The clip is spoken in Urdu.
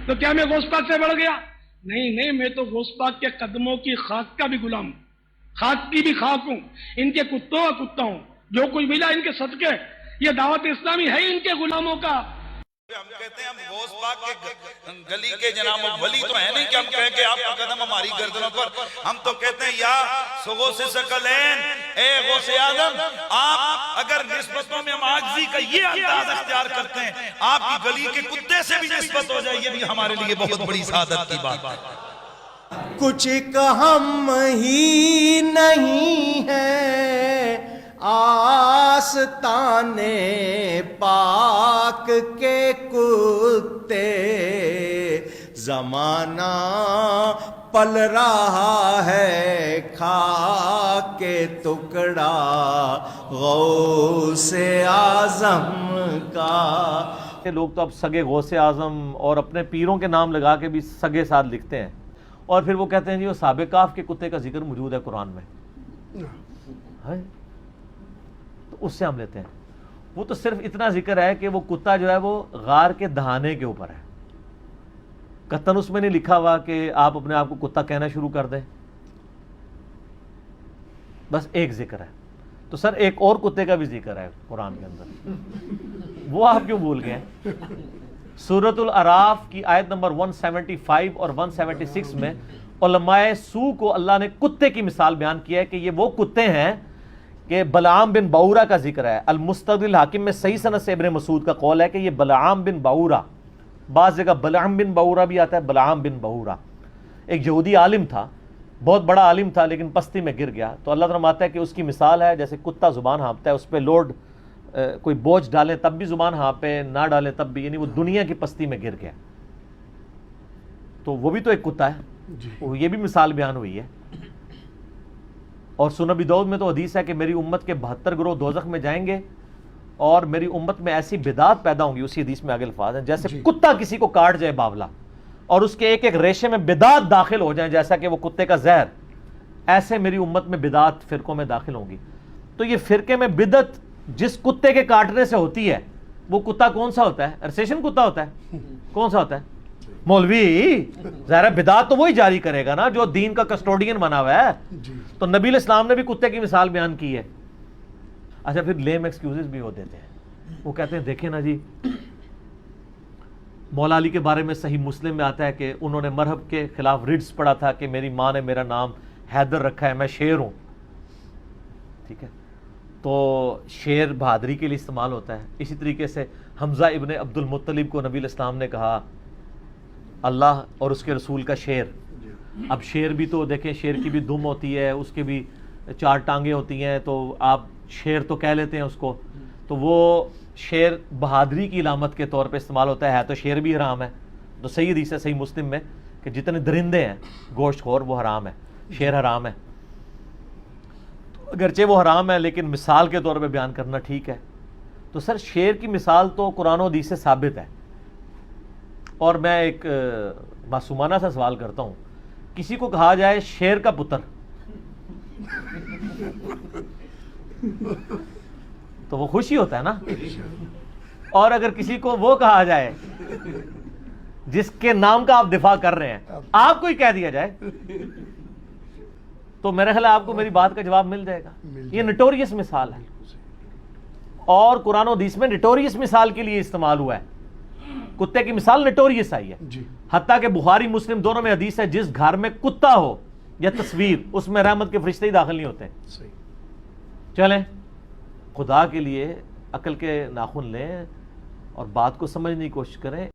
تو کیا میں غوث پاک سے بڑھ گیا؟ نہیں نہیں، میں تو غوث پاک کے قدموں کی خاک کا بھی غلام ہوں، خاک کی بھی خاک ہوں، ان کے کتوں کا کتا ہوں، جو کچھ ملا ان کے صدقے، یہ دعوت اسلامی ہے ان کے غلاموں کا۔ ہم کہتے ہیں ہم غوث پاک کے گلی کے جناب ولی تو ہیں نہیں کہ ہم کہیں کہ آپ کا قدم ہماری گردنوں پر، ہم تو کہتے ہیں یا غوث ثقلین، اے غوث اعظم، آپ اگر نسبتوں میں ہم عاجزی کا یہ انداز اختیار کرتے ہیں، آپ کی گلی کے کتے سے بھی نسبت ہو جائے، یہ بھی ہمارے لیے بہت بڑی سعادت کی بات ہے۔ کچھ کہم ہی نہیں ہے آستان پاک کے کتے، زمانہ پل رہا ہے کھا کے ٹکڑا غوث اعظم کا۔ لوگ تو اب سگے غوث اعظم اور اپنے پیروں کے نام لگا کے بھی سگے ساتھ لکھتے ہیں، اور پھر وہ کہتے ہیں جی وہ صحابہ کہف کے کتے کا ذکر موجود ہے قرآن میں، تو اس سے ہم لیتے ہیں۔ وہ تو صرف اتنا ذکر ہے کہ وہ کتا جو ہے وہ غار کے دہانے کے اوپر ہے، قطعاً اس میں نہیں لکھا ہوا کہ آپ اپنے آپ کو کتا کہنا شروع کر دیں، بس ایک ذکر ہے۔ تو سر ایک اور کتے کا بھی ذکر ہے قرآن کے اندر، وہ آپ کیوں بھول گئے ہیں؟ سورۃ الاعراف کی آیت نمبر 175 اور 176 میں علماء سو کو اللہ نے کتے کی مثال بیان کیا ہے کہ یہ وہ کتے ہیں کہ بلعام بن بعورہ کا ذکر ہے۔ المستدرک الحاکم میں صحیح سند سے ابن مسعود کا قول ہے کہ یہ بلعام بن بعورہ، بعض جگہ بلعام بن بعورہ بھی آتا ہے، بلعام بن بعورہ ایک یہودی عالم تھا، بہت بڑا عالم تھا، لیکن پستی میں گر گیا۔ تو اللہ فرماتا ہے کہ اس کی مثال ہے جیسے کتا زبان ہانپتا ہے، اس پہ لوڈ کوئی بوجھ ڈالیں تب بھی زبان ہانپے، نہ ڈالیں تب بھی، یعنی وہ دنیا کی پستی میں گر گیا۔ تو وہ بھی تو ایک کتا ہے، یہ بھی مثال بیان ہوئی ہے۔ اور سنن ابی داؤد میں تو حدیث ہے کہ میری امت کے 72 گروہ دوزخ میں جائیں گے اور میری امت میں ایسی بدعات پیدا ہوں گی، اسی حدیث میں آگے الفاظ ہیں، جیسے کتا کسی کو کاٹ جائے باولا اور اس کے ایک ایک ریشے میں بدعات داخل ہو جائیں جیسا کہ وہ کتے کا زہر، ایسے میری امت میں بدعات فرقوں میں داخل ہوں گی۔ تو یہ فرقے میں بدعت جس کتے کے کاٹنے سے ہوتی ہے، وہ کتا کون سا ہوتا ہے؟ ارسیشن کتا ہوتا ہے؟ کون سا ہوتا ہے؟ مولوی ظاہر بدعات تو وہی جاری کرے گا نا جو دین کا کسٹوڈین بنا ہوا ہے۔ تو نبی علیہ السلام نے بھی کتے کی مثال بیان کی ہے۔ اچھا پھر لیم ایکسکیوزز بھی ہو دیتے ہیں، وہ کہتے ہیں دیکھیں نا جی مولا علی کے بارے میں صحیح مسلم میں آتا ہے کہ انہوں نے مرہب کے خلاف ریڈز پڑھا تھا کہ میری ماں نے میرا نام حیدر رکھا ہے، میں شیر ہوں، ٹھیک ہے، تو شیر بہادری کے لیے استعمال ہوتا ہے۔ اسی طریقے سے حمزہ ابن عبد المطلب کو نبی علیہ السلام نے کہا اللہ اور اس کے رسول کا شیر۔ اب شیر بھی تو دیکھیں، شیر کی بھی دم ہوتی ہے، اس کے بھی 4 ٹانگیں ہوتی ہیں، تو آپ شیر تو کہہ لیتے ہیں اس کو، تو وہ شیر بہادری کی علامت کے طور پہ استعمال ہوتا ہے تو شیر بھی حرام ہے۔ تو صحیح حدیث ہے صحیح مسلم میں کہ جتنے درندے ہیں گوشت خور وہ حرام ہے، شیر حرام ہے۔ اگرچہ وہ حرام ہے لیکن مثال کے طور پہ بیان کرنا ٹھیک ہے۔ تو سر شیر کی مثال تو قرآن و حدیث سے ثابت ہے۔ اور میں ایک معصومانہ سا سوال کرتا ہوں، کسی کو کہا جائے شیر کا پتر تو وہ خوشی ہوتا ہے نا، اور اگر کسی کو وہ کہا جائے جس کے نام کا آپ دفاع کر رہے ہیں، آپ کو ہی کہہ دیا جائے، تو میرے خیال آپ کو میری بات کا جواب مل جائے گا۔ یہ نٹوریس مثال ہے، اور قرآن و حدیث میں نٹوریس مثال کے لیے استعمال ہوا ہے۔ کتے کی مثال نٹوریس آئی ہے، حتیٰ کہ بخاری مسلم دونوں میں حدیث ہے جس گھر میں کتا ہو یا تصویر، اس میں رحمت کے فرشتے ہی داخل نہیں ہوتے۔ چلیں خدا کے لیے عقل کے ناخن لیں اور بات کو سمجھنے کی کوشش کریں۔